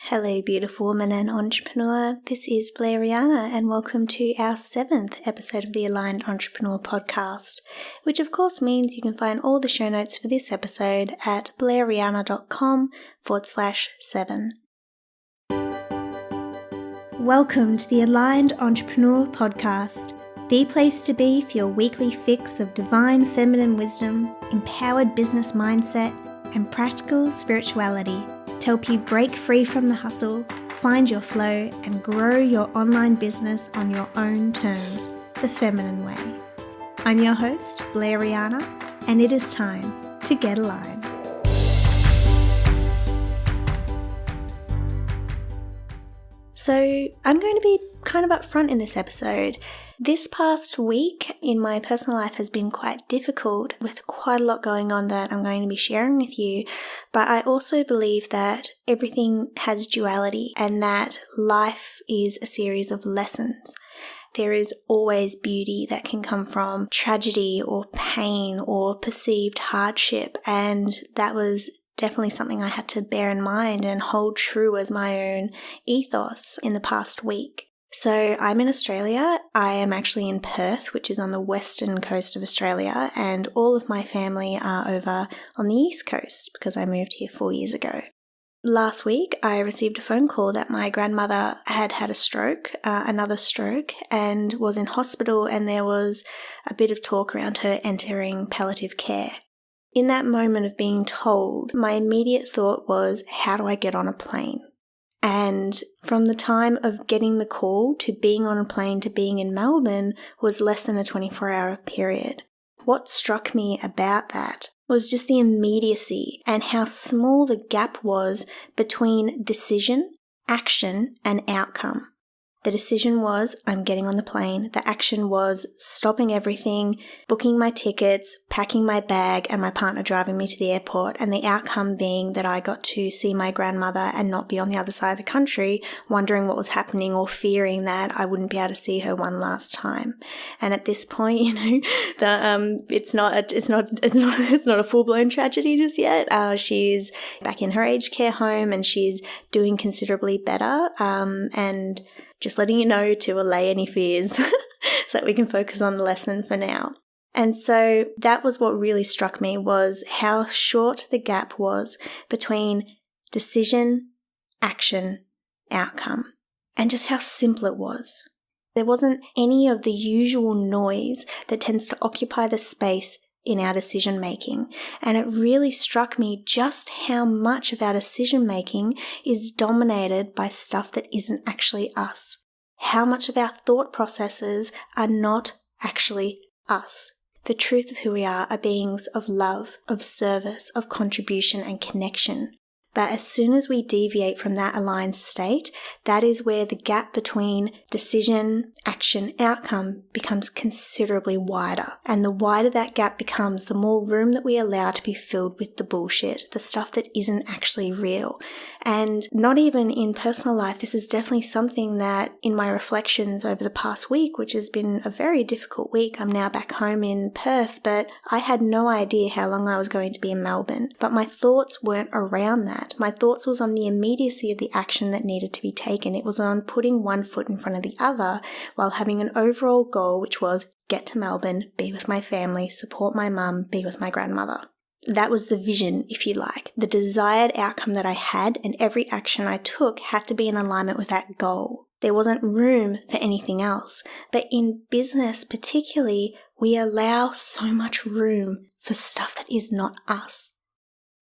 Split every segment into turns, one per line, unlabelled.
Hello, beautiful woman and entrepreneur. This is Blair, Rhianna, and welcome to our 7th episode of the Aligned Entrepreneur podcast, which of course means you can find all the show notes for this episode at blairrhianna.com/7. Welcome to the Aligned Entrepreneur podcast, the place to be for your weekly fix of divine feminine wisdom, empowered business mindset, and practical spirituality to help you break free from the hustle, find your flow, and grow your online business on your own terms, the feminine way. I'm your host, Blair Rhianna, and it is time to get aligned. So I'm going to be kind of upfront in this episode. This past week in my personal life has been quite difficult with quite a lot going on that I'm going to be sharing with you, but I also believe that everything has duality and that life is a series of lessons. There is always beauty that can come from tragedy or pain or perceived hardship, and that was definitely something I had to bear in mind and hold true as my own ethos in the past week. So I'm in Australia. I am actually in Perth, which is on the western coast of Australia, and all of my family are over on the east coast because I moved here 4 years ago. Last week, I received a phone call that my grandmother had had a stroke, another stroke, and was in hospital, and there was a bit of talk around her entering palliative care. In that moment of being told, my immediate thought was, how do I get on a plane? And from the time of getting the call to being on a plane to being in Melbourne was less than a 24-hour period. What struck me about that was just the immediacy and how small the gap was between decision, action, and outcome. The decision was, I'm getting on the plane. The action was stopping everything, booking my tickets, packing my bag, and my partner driving me to the airport. And the outcome being that I got to see my grandmother and not be on the other side of the country, wondering what was happening or fearing that I wouldn't be able to see her one last time. And at this point, it's not a full-blown tragedy just yet. She's back in her aged care home and she's doing considerably better. And just letting you know to allay any fears so that we can focus on the lesson for now. And so that was what really struck me, was how short the gap was between decision, action, outcome, and just how simple it was. There wasn't any of the usual noise that tends to occupy the space in our decision making, and it really struck me just how much of our decision making is dominated by stuff that isn't actually us. How much of our thought processes are not actually us. The truth of who we are beings of love, of service, of contribution and connection. But as soon as we deviate from that aligned state, that is where the gap between decision, action, outcome becomes considerably wider. And the wider that gap becomes, the more room that we allow to be filled with the bullshit, the stuff that isn't actually real. And not even in personal life, this is definitely something that in my reflections over the past week, which has been a very difficult week, I'm now back home in Perth, but I had no idea how long I was going to be in Melbourne. But my thoughts weren't around that. My thoughts was on the immediacy of the action that needed to be taken. It was on putting one foot in front of the other while having an overall goal, which was get to Melbourne, be with my family, support my mum, be with my grandmother. That was the vision, if you like, the desired outcome that I had, and every action I took had to be in alignment with that goal. There wasn't room for anything else. But in business particularly, we allow so much room for stuff that is not us.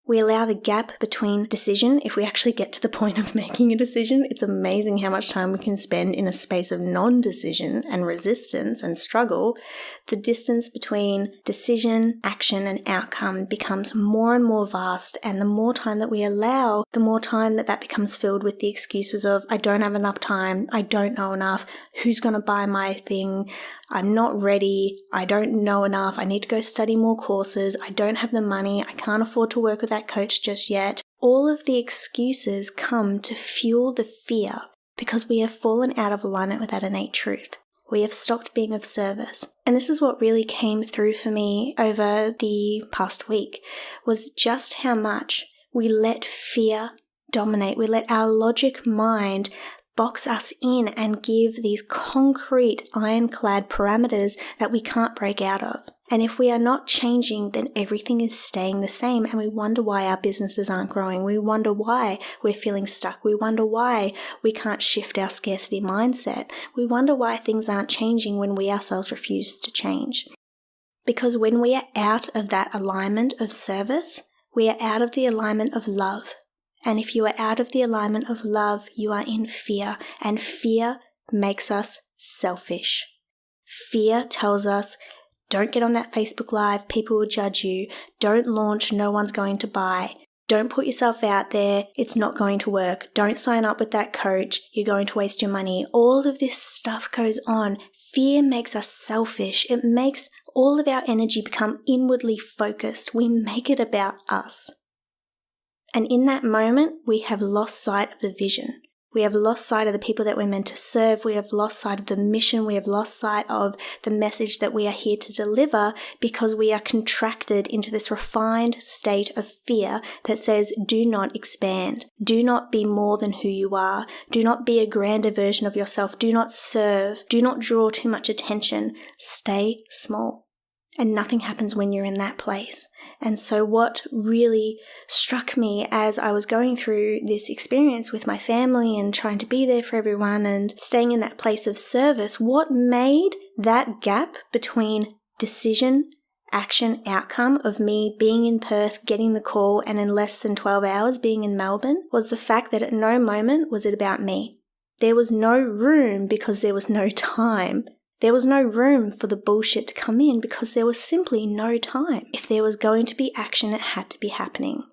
We allow the gap between decision. If we actually get to the point of making a decision, it's amazing how much time we can spend in a space of non-decision and resistance and struggle. The distance between decision, action, and outcome becomes more and more vast, and the more time that we allow, the more time that becomes filled with the excuses of, I don't have enough time, I don't know enough, who's going to buy my thing, I'm not ready, I don't know enough, I need to go study more courses, I don't have the money, I can't afford to work with that coach just yet. All of the excuses come to fuel the fear because we have fallen out of alignment with that innate truth. We have stopped being of service. And this is what really came through for me over the past week, was just how much we let fear dominate. We let our logic mind box us in and give these concrete ironclad parameters that we can't break out of. And if we are not changing, then everything is staying the same, and we wonder why our businesses aren't growing. We wonder why we're feeling stuck. We wonder why we can't shift our scarcity mindset. We wonder why things aren't changing when we ourselves refuse to change. Because when we are out of that alignment of service, we are out of the alignment of love. And if you are out of the alignment of love, you are in fear, and fear makes us selfish. Fear tells us, don't get on that Facebook Live, people will judge you. Don't launch, no one's going to buy. Don't put yourself out there, it's not going to work. Don't sign up with that coach, you're going to waste your money. All of this stuff goes on. Fear makes us selfish. It makes all of our energy become inwardly focused. We make it about us. And in that moment, we have lost sight of the vision. We have lost sight of the people that we're meant to serve. We have lost sight of the mission. We have lost sight of the message that we are here to deliver, because we are contracted into this refined state of fear that says, do not expand. Do not be more than who you are. Do not be a grander version of yourself. Do not serve. Do not draw too much attention. Stay small. And nothing happens when you're in that place. And so what really struck me as I was going through this experience with my family and trying to be there for everyone and staying in that place of service, what made that gap between decision, action, outcome of me being in Perth, getting the call, and in less than 12 hours being in Melbourne was the fact that at no moment was it about me. There was no room because there was no time. There was no room for the bullshit to come in because there was simply no time. If there was going to be action, it had to be happening.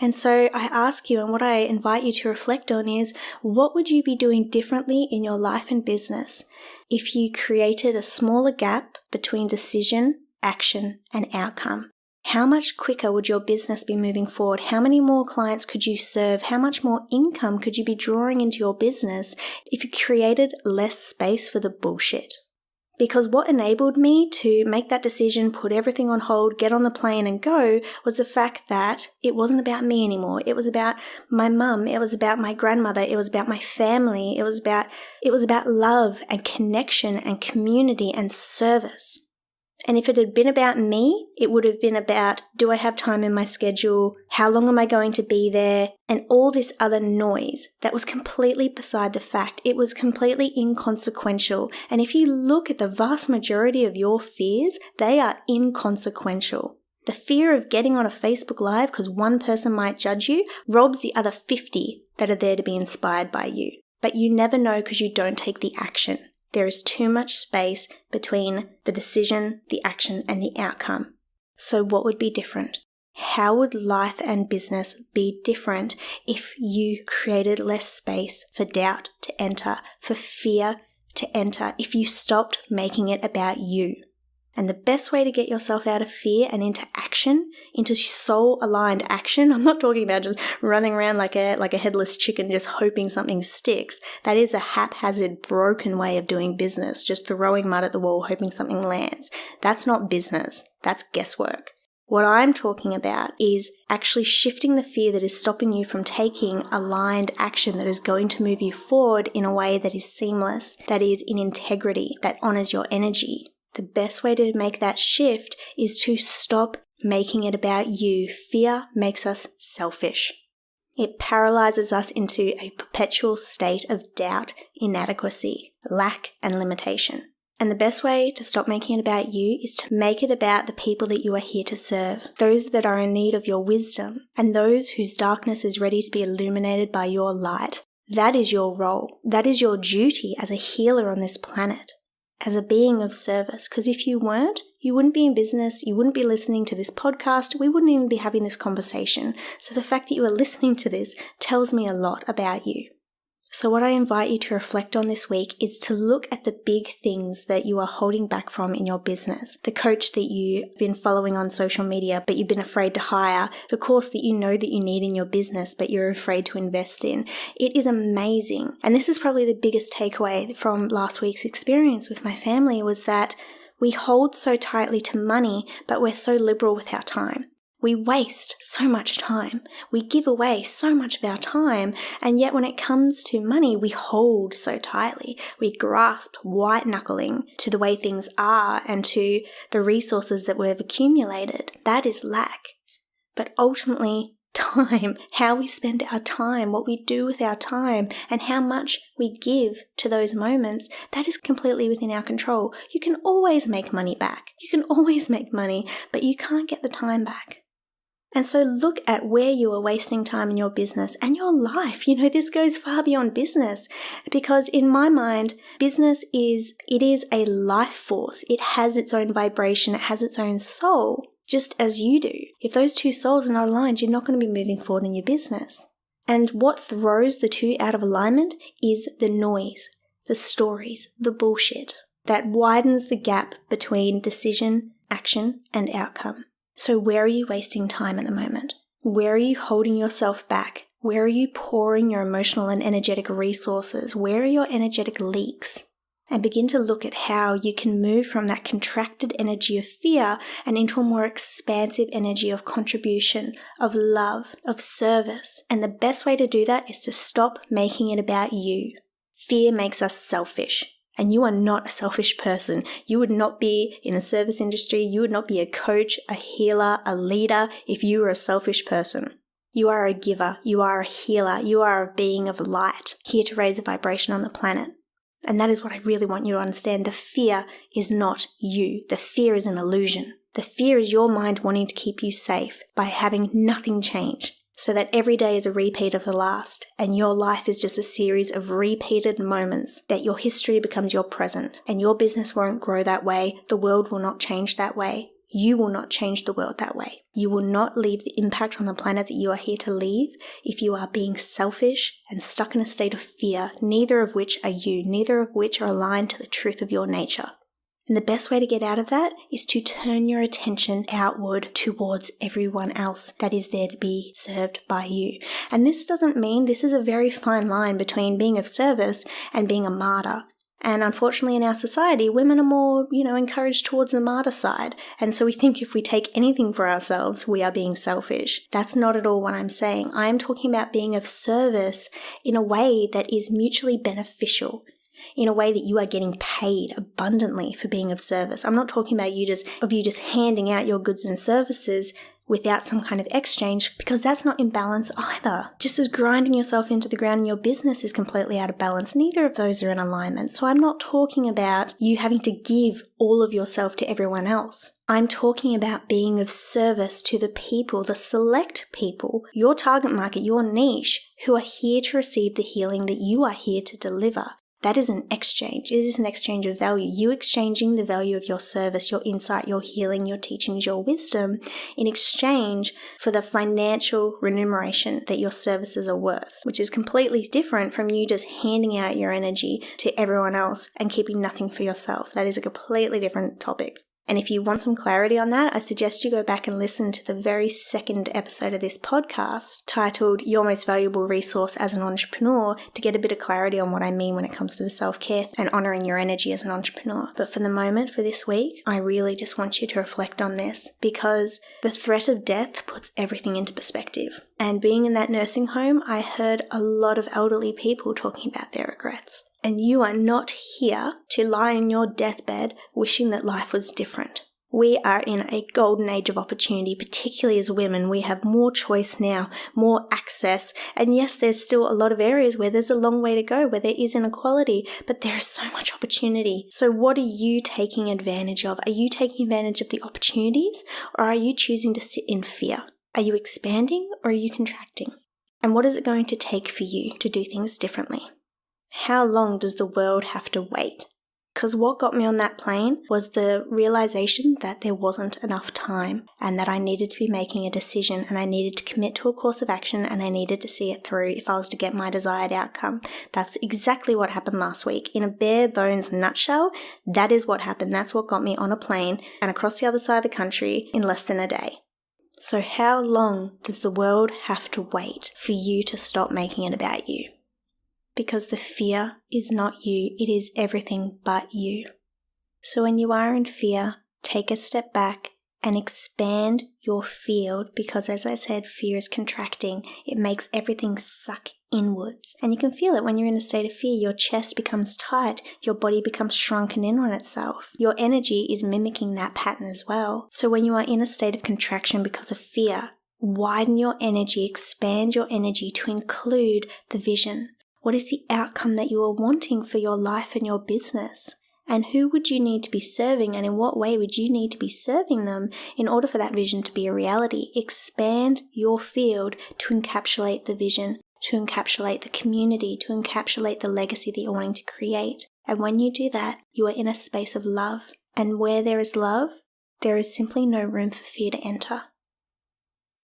And so I ask you, and what I invite you to reflect on is, what would you be doing differently in your life and business if you created a smaller gap between decision, action, and outcome? How much quicker would your business be moving forward? How many more clients could you serve? How much more income could you be drawing into your business if you created less space for the bullshit? Because what enabled me to make that decision, put everything on hold, get on the plane and go, was the fact that it wasn't about me anymore. It was about my mum. It was about my grandmother. It was about my family. It was about love and connection and community and service. And if it had been about me, it would have been about, do I have time in my schedule? How long am I going to be there? And all this other noise that was completely beside the fact. It was completely inconsequential. And if you look at the vast majority of your fears, they are inconsequential. The fear of getting on a Facebook Live because one person might judge you robs the other 50 that are there to be inspired by you. But you never know because you don't take the action. There is too much space between the decision, the action, and the outcome. So what would be different? How would life and business be different if you created less space for doubt to enter, for fear to enter, if you stopped making it about you? And the best way to get yourself out of fear and into action, into soul-aligned action, I'm not talking about just running around like a headless chicken just hoping something sticks. That is a haphazard, broken way of doing business, just throwing mud at the wall, hoping something lands. That's not business. That's guesswork. What I'm talking about is actually shifting the fear that is stopping you from taking aligned action that is going to move you forward in a way that is seamless, that is in integrity, that honors your energy. The best way to make that shift is to stop making it about you. Fear makes us selfish. It paralyzes us into a perpetual state of doubt, inadequacy, lack, and limitation. And the best way to stop making it about you is to make it about the people that you are here to serve, those that are in need of your wisdom, and those whose darkness is ready to be illuminated by your light. That is your role. That is your duty as a healer on this planet. As a being of service, because if you weren't, you wouldn't be in business, you wouldn't be listening to this podcast, we wouldn't even be having this conversation. So the fact that you are listening to this tells me a lot about you. So what I invite you to reflect on this week is to look at the big things that you are holding back from in your business. The coach that you've been following on social media, but you've been afraid to hire. The course that you know that you need in your business, but you're afraid to invest in. It is amazing. And this is probably the biggest takeaway from last week's experience with my family was that we hold so tightly to money, but we're so liberal with our time. We waste so much time. We give away so much of our time, and yet when it comes to money, we hold so tightly. We grasp white-knuckling to the way things are and to the resources that we've accumulated. That is lack. But ultimately, time, how we spend our time, what we do with our time, and how much we give to those moments, that is completely within our control. You can always make money back. You can always make money, but you can't get the time back. And so look at where you are wasting time in your business and your life. This goes far beyond business, because in my mind, business is a life force. It has its own vibration. It has its own soul, just as you do. If those two souls are not aligned, you're not going to be moving forward in your business. And what throws the two out of alignment is the noise, the stories, the bullshit that widens the gap between decision, action, and outcome. So where are you wasting time at the moment? Where are you holding yourself back? Where are you pouring your emotional and energetic resources? Where are your energetic leaks? And begin to look at how you can move from that contracted energy of fear and into a more expansive energy of contribution, of love, of service. And the best way to do that is to stop making it about you. Fear makes us selfish. And you are not a selfish person. You would not be in the service industry. You would not be a coach, a healer, a leader if you were a selfish person. You are a giver. You are a healer. You are a being of light, here to raise a vibration on the planet. And that is what I really want you to understand. The fear is not you. The fear is an illusion. The fear is your mind wanting to keep you safe by having nothing change, so that every day is a repeat of the last, and your life is just a series of repeated moments, that your history becomes your present, and your business won't grow that way, the world will not change that way, you will not change the world that way. You will not leave the impact on the planet that you are here to leave if you are being selfish and stuck in a state of fear, neither of which are you, neither of which are aligned to the truth of your nature. And the best way to get out of that is to turn your attention outward towards everyone else that is there to be served by you. And this doesn't mean, this is a very fine line between being of service and being a martyr. And unfortunately in our society, women are more, encouraged towards the martyr side. And so we think if we take anything for ourselves, we are being selfish. That's not at all what I'm saying. I am talking about being of service in a way that is mutually beneficial, in a way that you are getting paid abundantly for being of service. I'm not talking about you just handing out your goods and services without some kind of exchange, because that's not in balance either. Just as grinding yourself into the ground in your business is completely out of balance, neither of those are in alignment. So I'm not talking about you having to give all of yourself to everyone else. I'm talking about being of service to the people, the select people, your target market, your niche, who are here to receive the healing that you are here to deliver. That is an exchange. It is an exchange of value. You exchanging the value of your service, your insight, your healing, your teachings, your wisdom in exchange for the financial remuneration that your services are worth, which is completely different from you just handing out your energy to everyone else and keeping nothing for yourself. That is a completely different topic. And if you want some clarity on that, I suggest you go back and listen to the very second episode of this podcast titled Your Most Valuable Resource as an Entrepreneur to get a bit of clarity on what I mean when it comes to the self-care and honoring your energy as an entrepreneur. But for the moment, for this week, I really just want you to reflect on this, because the threat of death puts everything into perspective. And being in that nursing home, I heard a lot of elderly people talking about their regrets. And you are not here to lie on your deathbed wishing that life was different. We are in a golden age of opportunity, particularly as women. We have more choice now, more access. And yes, there's still a lot of areas where there's a long way to go, where there is inequality, but there is so much opportunity. So what are you taking advantage of? Are you taking advantage of the opportunities, or are you choosing to sit in fear? Are you expanding, or are you contracting? And what is it going to take for you to do things differently? How long does the world have to wait? Because what got me on that plane was the realization that there wasn't enough time, and that I needed to be making a decision, and I needed to commit to a course of action, and I needed to see it through if I was to get my desired outcome. That's exactly what happened last week. In a bare bones nutshell, that is what happened. That's what got me on a plane and across the other side of the country in less than a day. So how long does the world have to wait for you to stop making it about you? Because the fear is not you, it is everything but you. So when you are in fear, take a step back, and expand your field, because as I said, fear is contracting. It makes everything suck inwards. And you can feel it when you're in a state of fear. Your chest becomes tight. Your body becomes shrunken in on itself. Your energy is mimicking that pattern as well. So when you are in a state of contraction because of fear, widen your energy, expand your energy to include the vision. What is the outcome that you are wanting for your life and your business? And who would you need to be serving, and in what way would you need to be serving them in order for that vision to be a reality? Expand your field to encapsulate the vision, to encapsulate the community, to encapsulate the legacy that you're wanting to create. And when you do that, you are in a space of love. And where there is love, there is simply no room for fear to enter.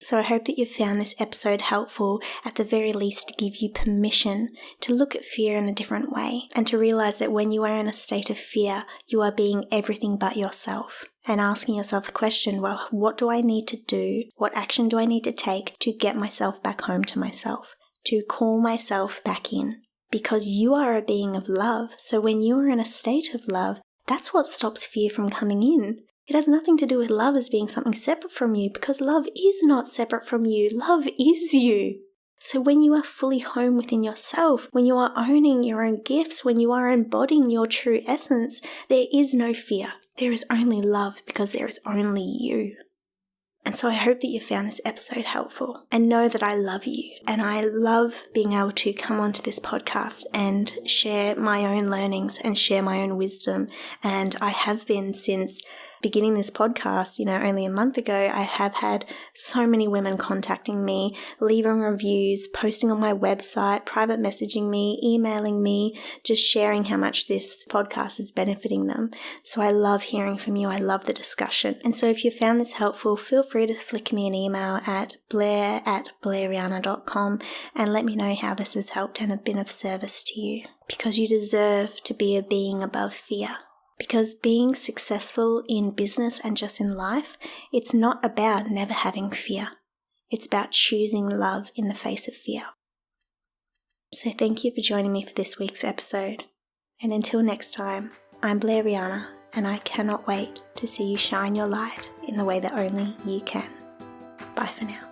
So I hope that you found this episode helpful, at the very least to give you permission to look at fear in a different way, and to realize that when you are in a state of fear, you are being everything but yourself, and asking yourself the question, well, what do I need to do? What action do I need to take to get myself back home to myself, to call myself back in? Because you are a being of love. So when you are in a state of love, that's what stops fear from coming in. It has nothing to do with love as being something separate from you, because love is not separate from you. Love is you. So when you are fully home within yourself, when you are owning your own gifts, when you are embodying your true essence, there is no fear. There is only love, because there is only you. And so I hope that you found this episode helpful, and know that I love you. And I love being able to come onto this podcast and share my own learnings and share my own wisdom. And I have been since beginning this podcast, only a month ago. I have had so many women contacting me, leaving reviews, posting on my website, private messaging me, emailing me, just sharing how much this podcast is benefiting them. So I love hearing from you. I love the discussion. And so if you found this helpful, feel free to flick me an email at blair@blairrhianna.com and let me know how this has helped and have been of service to you, because you deserve to be a being above fear. Because being successful in business and just in life, it's not about never having fear. It's about choosing love in the face of fear. So thank you for joining me for this week's episode. And until next time, I'm Blair Rhianna, and I cannot wait to see you shine your light in the way that only you can. Bye for now.